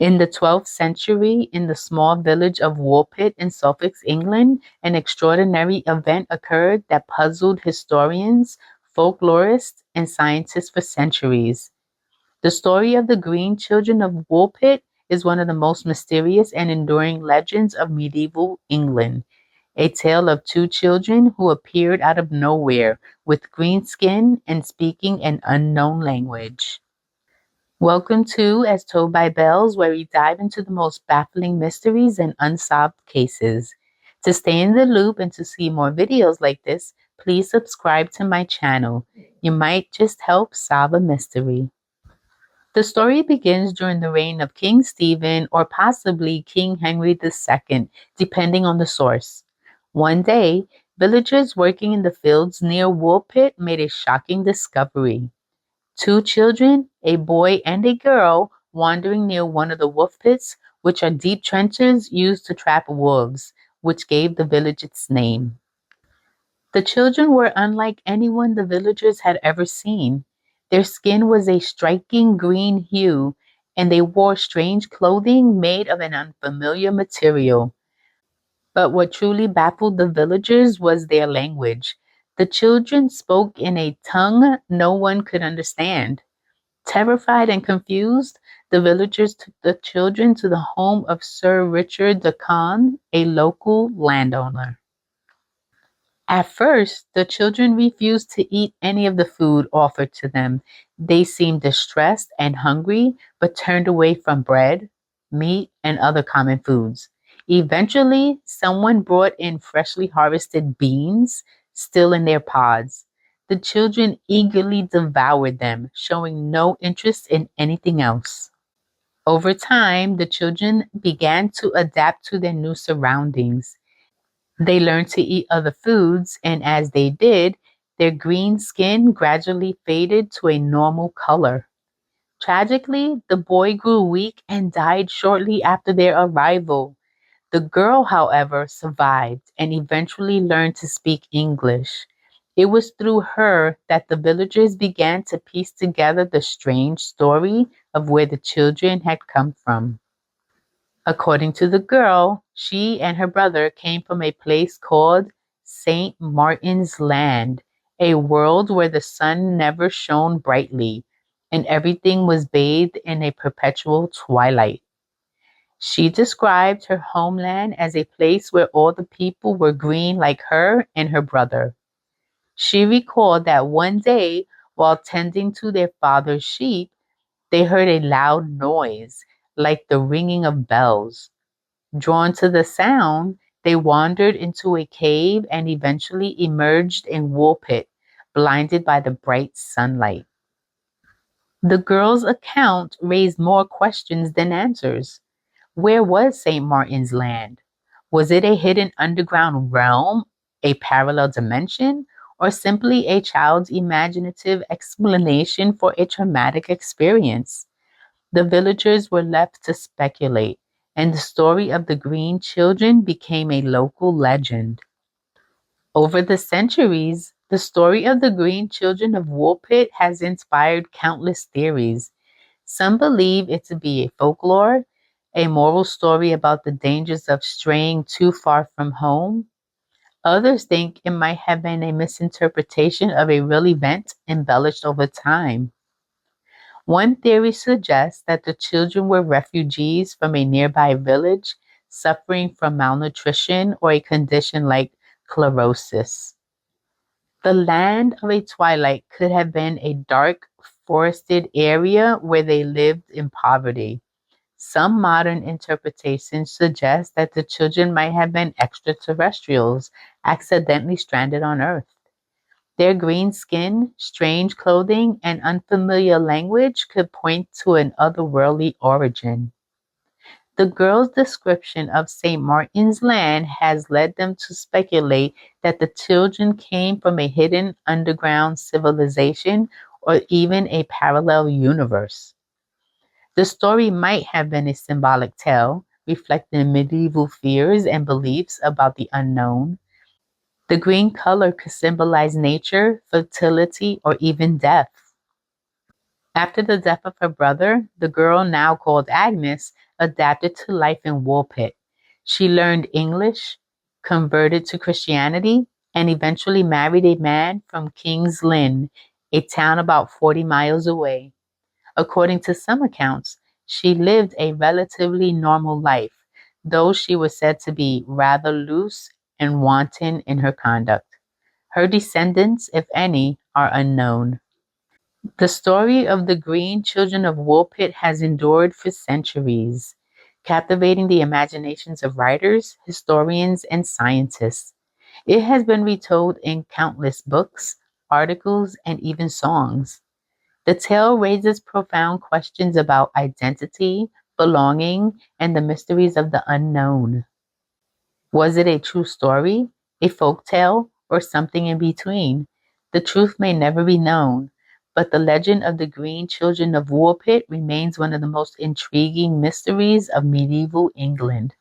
In the 12th century, in the small village of Woolpit in Suffolk, England, an extraordinary event occurred that puzzled historians, folklorists, and scientists for centuries. The story of the Green Children of Woolpit is one of the most mysterious and enduring legends of medieval England, a tale of two children who appeared out of nowhere with green skin and speaking an unknown language. Welcome to As Told by Bells, where we dive into the most baffling mysteries and unsolved cases. To stay in the loop and to see more videos like this, please subscribe to my channel. You might just help solve a mystery. The story begins during the reign of King Stephen or possibly King Henry II, depending on the source. One day, villagers working in the fields near Woolpit made a shocking discovery. Two children, a boy and a girl, wandering near one of the wolf pits, which are deep trenches used to trap wolves, which gave the village its name. The children were unlike anyone the villagers had ever seen. Their skin was a striking green hue, and they wore strange clothing made of an unfamiliar material. But what truly baffled the villagers was their language. The children spoke in a tongue no one could understand. Terrified and confused, the villagers took the children to the home of Sir Richard de Conn, a local landowner. At first, the children refused to eat any of the food offered to them. They seemed distressed and hungry, but turned away from bread, meat, and other common foods. Eventually, someone brought in freshly harvested beans, still in their pods. The children eagerly devoured them, showing no interest in anything else. Over time, the children began to adapt to their new surroundings. They learned to eat other foods, and as they did, their green skin gradually faded to a normal color. Tragically, the boy grew weak and died shortly after their arrival. The girl, however, survived and eventually learned to speak English. It was through her that the villagers began to piece together the strange story of where the children had come from. According to the girl, she and her brother came from a place called St. Martin's Land, a world where the sun never shone brightly and everything was bathed in a perpetual twilight. She described her homeland as a place where all the people were green like her and her brother. She recalled that one day, while tending to their father's sheep, they heard a loud noise, like the ringing of bells. Drawn to the sound, they wandered into a cave and eventually emerged in Woolpit, blinded by the bright sunlight. The girl's account raised more questions than answers. Where was St. Martin's Land? Was it a hidden underground realm, a parallel dimension, or simply a child's imaginative explanation for a traumatic experience? The villagers were left to speculate, and the story of the Green Children became a local legend. Over the centuries, the story of the Green Children of Woolpit has inspired countless theories. Some believe it to be a folklore, a moral story about the dangers of straying too far from home. Others think it might have been a misinterpretation of a real event embellished over time. One theory suggests that the children were refugees from a nearby village suffering from malnutrition or a condition like chlorosis. The land of a twilight could have been a dark, forested area where they lived in poverty. Some modern interpretations suggest that the children might have been extraterrestrials accidentally stranded on Earth. Their green skin, strange clothing, and unfamiliar language could point to an otherworldly origin. The girl's description of St. Martin's Land has led them to speculate that the children came from a hidden underground civilization or even a parallel universe. The story might have been a symbolic tale, reflecting medieval fears and beliefs about the unknown. The green color could symbolize nature, fertility, or even death. After the death of her brother, the girl, now called Agnes, adapted to life in Woolpit. She learned English, converted to Christianity, and eventually married a man from King's Lynn, a town about 40 miles away. According to some accounts, she lived a relatively normal life, though she was said to be rather loose and wanton in her conduct. Her descendants, if any, are unknown. The story of the Green Children of Woolpit has endured for centuries, captivating the imaginations of writers, historians, and scientists. It has been retold in countless books, articles, and even songs. The tale raises profound questions about identity, belonging, and the mysteries of the unknown. Was it a true story, a folk tale, or something in between? The truth may never be known, but the legend of the Green Children of Woolpit remains one of the most intriguing mysteries of medieval England.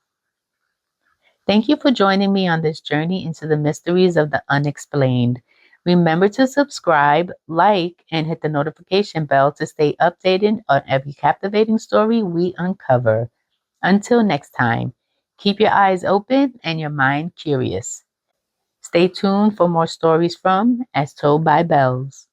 Thank you for joining me on this journey into the mysteries of the unexplained. Remember to subscribe, like, and hit the notification bell to stay updated on every captivating story we uncover. Until next time, keep your eyes open and your mind curious. Stay tuned for more stories from As Told by Bells.